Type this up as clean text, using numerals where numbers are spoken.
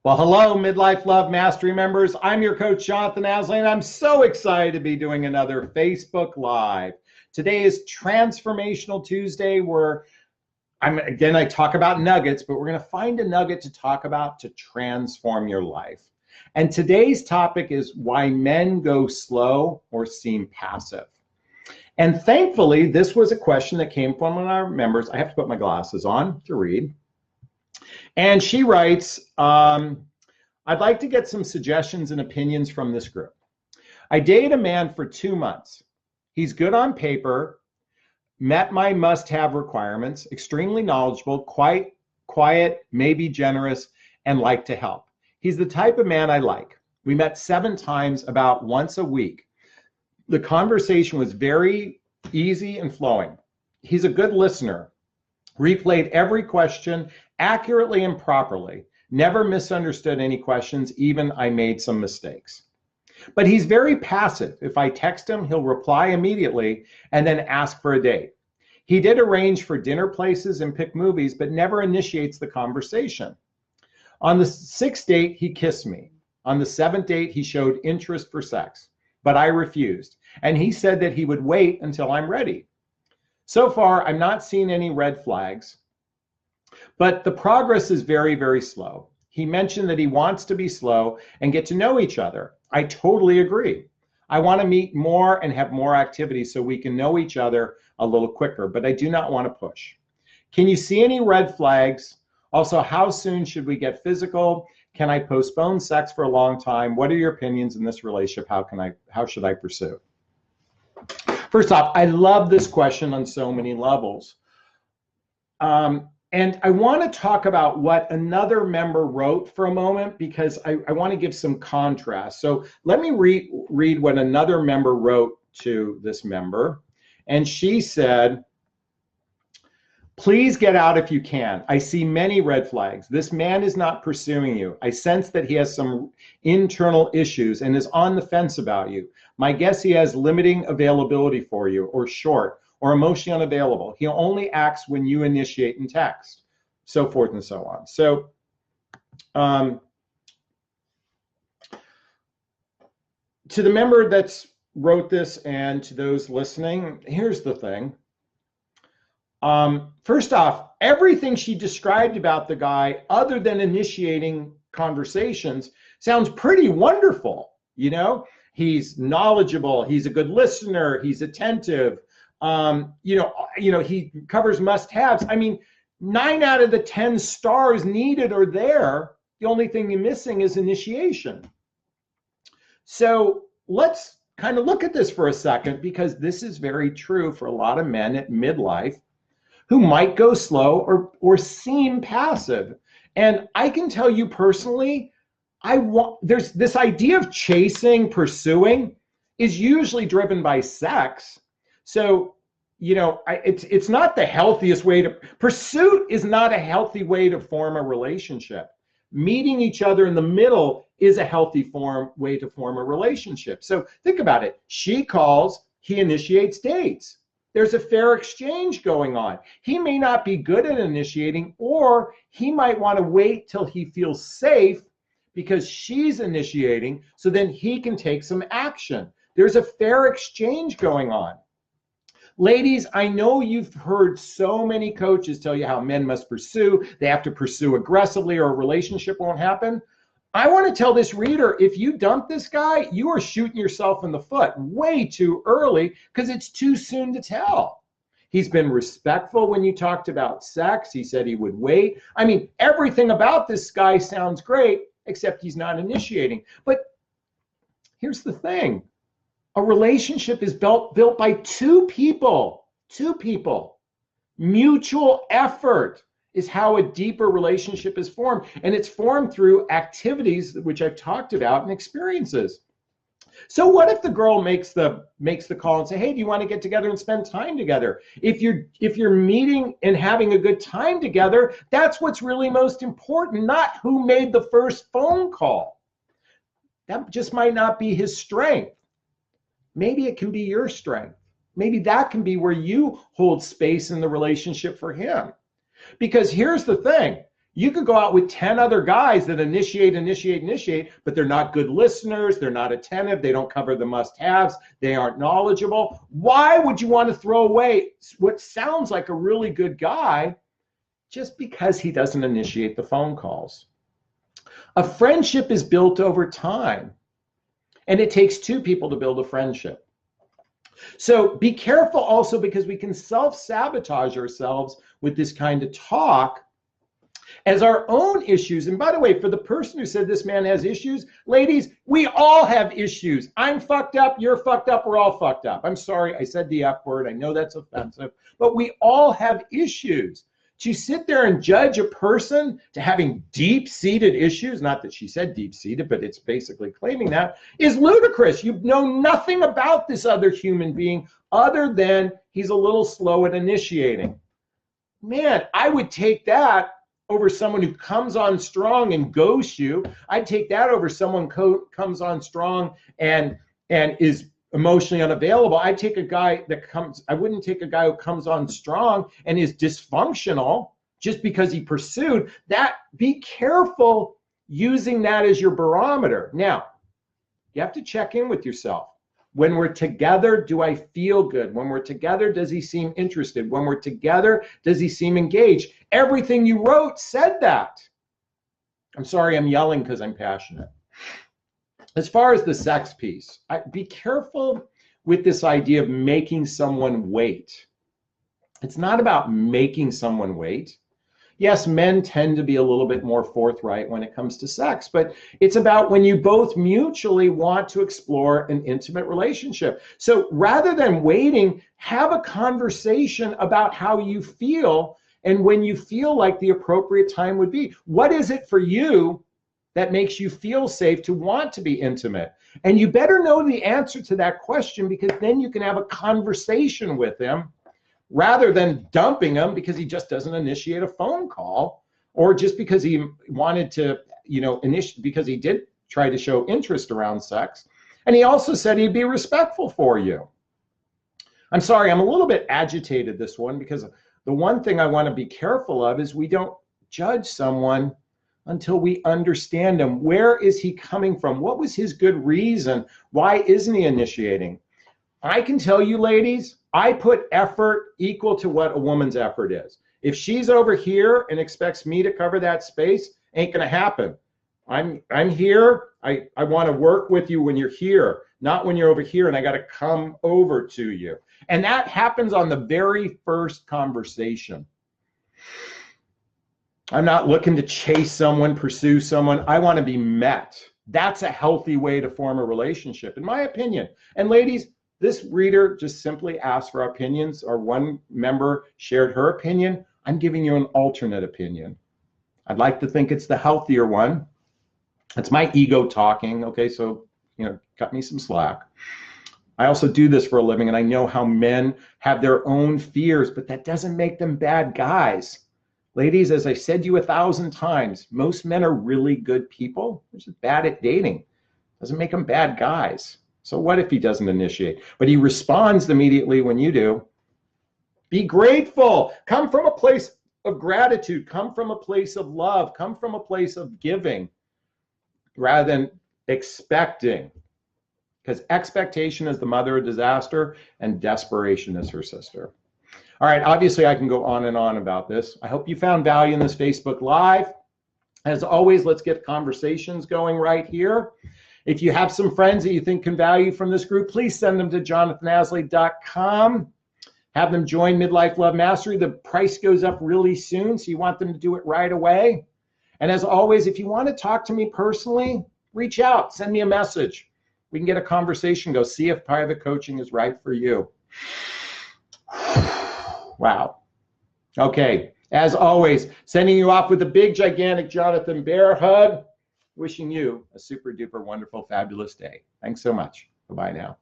Well, hello, Midlife Love Mastery members. I'm your coach, Jonathan Asley, and I'm so excited to be doing another Facebook Live. Today is Transformational Tuesday, where I talk about nuggets, but we're going to find a nugget to talk about to transform your life. And today's topic is why men go slow or seem passive. And thankfully, this was a question that came from one of our members. I have to put my glasses on to read. And she writes, I'd like to get some suggestions and opinions from this group. I dated a man for 2 months. He's good on paper, met my must-have requirements, extremely knowledgeable, quite quiet, maybe generous, and like to help. He's the type of man I like. We met 7 times, about once a week. The conversation was very easy and flowing. He's a good listener, replayed every question accurately and properly, never misunderstood any questions, even I made some mistakes. But he's very passive. If I text him, he'll reply immediately and then ask for a date. He did arrange for dinner places and pick movies, but never initiates the conversation. On the 6th date, he kissed me. On the 7th date, he showed interest for sex, but I refused. And he said that he would wait until I'm ready. So far, I'm not seeing any red flags, but the progress is very, very slow. He mentioned that he wants to be slow and get to know each other. I totally agree. I want to meet more and have more activities so we can know each other a little quicker, but I do not want to push. Can you see any red flags? Also, how soon should we get physical? Can I postpone sex for a long time? What are your opinions in this relationship? How should I pursue? First off, I love this question on so many levels. And I want to talk about what another member wrote for a moment, because I want to give some contrast. So let me read what another member wrote to this member. And she said, please get out if you can. I see many red flags. This man is not pursuing you. I sense that he has some internal issues and is on the fence about you. My guess, he has limiting availability for you, or short, or emotionally unavailable. He only acts when you initiate and text, so forth and so on. So to the member that's wrote this and to those listening, here's the thing. First off, everything she described about the guy, other than initiating conversations, sounds pretty wonderful. You know, he's knowledgeable, he's a good listener, he's attentive. He covers must-haves. I mean, 9 out of the 10 stars needed are there. The only thing you're missing is initiation. So let's kind of look at this for a second, because this is very true for a lot of men at midlife who might go slow or seem passive. And I can tell you personally, there's this idea of chasing, pursuing is usually driven by sex. So, it's not the healthiest way to, pursuit is not a healthy way to form a relationship. Meeting each other in the middle is a healthy way to form a relationship. So think about it. She calls, he initiates dates. There's a fair exchange going on. He may not be good at initiating, or he might want to wait till he feels safe because she's initiating, so then he can take some action. There's a fair exchange going on. Ladies, I know you've heard so many coaches tell you how men must pursue. They have to pursue aggressively or a relationship won't happen. I want to tell this reader, if you dump this guy, you are shooting yourself in the foot way too early, because it's too soon to tell. He's been respectful when you talked about sex. He said he would wait. I mean, everything about this guy sounds great, except he's not initiating. But here's the thing. A relationship is built by 2 people. 2 people. Mutual effort is how a deeper relationship is formed. And it's formed through activities, which I've talked about, and experiences. So what if the girl makes the call and say, hey, do you want to get together and spend time together? If you're meeting and having a good time together, that's what's really most important, not who made the first phone call. That just might not be his strength. Maybe it can be your strength. Maybe that can be where you hold space in the relationship for him. Because here's the thing. You could go out with 10 other guys that initiate, but they're not good listeners, they're not attentive, they don't cover the must-haves, they aren't knowledgeable. Why would you want to throw away what sounds like a really good guy just because he doesn't initiate the phone calls? A friendship is built over time, and it takes two people to build a friendship. So be careful also, because we can self-sabotage ourselves with this kind of talk as our own issues. And by the way, for the person who said this man has issues, ladies, we all have issues. I'm fucked up, you're fucked up, we're all fucked up. I'm sorry, I said the F word, I know that's offensive, but we all have issues. To sit there and judge a person to having deep-seated issues, not that she said deep-seated, but it's basically claiming that, is ludicrous. You know nothing about this other human being other than he's a little slow at initiating. Man, I would take that over someone who comes on strong and ghosts you. I'd take that over someone comes on strong and is emotionally unavailable. I'd take a guy that comes, I wouldn't take a guy who comes on strong and is dysfunctional just because he pursued that. Be careful using that as your barometer. Now, you have to check in with yourself. When we're together, do I feel good? When we're together, does he seem interested? When we're together, does he seem engaged? Everything you wrote said that. I'm sorry, I'm yelling because I'm passionate. As far as the sex piece, be careful with this idea of making someone wait. It's not about making someone wait. Yes, men tend to be a little bit more forthright when it comes to sex, but it's about when you both mutually want to explore an intimate relationship. So rather than waiting, have a conversation about how you feel and when you feel like the appropriate time would be. What is it for you that makes you feel safe to want to be intimate? And you better know the answer to that question, because then you can have a conversation with him rather than dumping him because he just doesn't initiate a phone call, or just because he wanted to, because he did try to show interest around sex. And he also said he'd be respectful for you. I'm sorry, I'm a little bit agitated this one, because the one thing I want to be careful of is we don't judge someone until we understand him. Where is he coming from? What was his good reason? Why isn't he initiating? I can tell you, ladies, I put effort equal to what a woman's effort is. If she's over here and expects me to cover that space, ain't gonna happen. I'm here. I want to work with you when you're here, not when you're over here and I got to come over to you. And that happens on the very first conversation. I'm not looking to chase someone, pursue someone. I want to be met. That's a healthy way to form a relationship, in my opinion. And ladies, this reader just simply asked for opinions, or one member shared her opinion. I'm giving you an alternate opinion. I'd like to think it's the healthier one. It's my ego talking, okay? So, cut me some slack. I also do this for a living, and I know how men have their own fears, but that doesn't make them bad guys. Ladies, as I said to you 1,000 times, most men are really good people. They're just bad at dating. Doesn't make them bad guys. So what if he doesn't initiate? But he responds immediately when you do. Be grateful. Come from a place of gratitude. Come from a place of love. Come from a place of giving rather than expecting. Because expectation is the mother of disaster and desperation is her sister. All right, obviously I can go on and on about this. I hope you found value in this Facebook Live. As always, let's get conversations going right here. If you have some friends that you think can value from this group, please send them to jonathanasley.com. Have them join Midlife Love Mastery. The price goes up really soon, so you want them to do it right away. And as always, if you want to talk to me personally, reach out, send me a message. We can get a conversation, go see if private coaching is right for you. Wow. Okay, as always, sending you off with a big, gigantic Jonathan Bear hug. Wishing you a super duper wonderful, fabulous day. Thanks so much. Bye-bye now.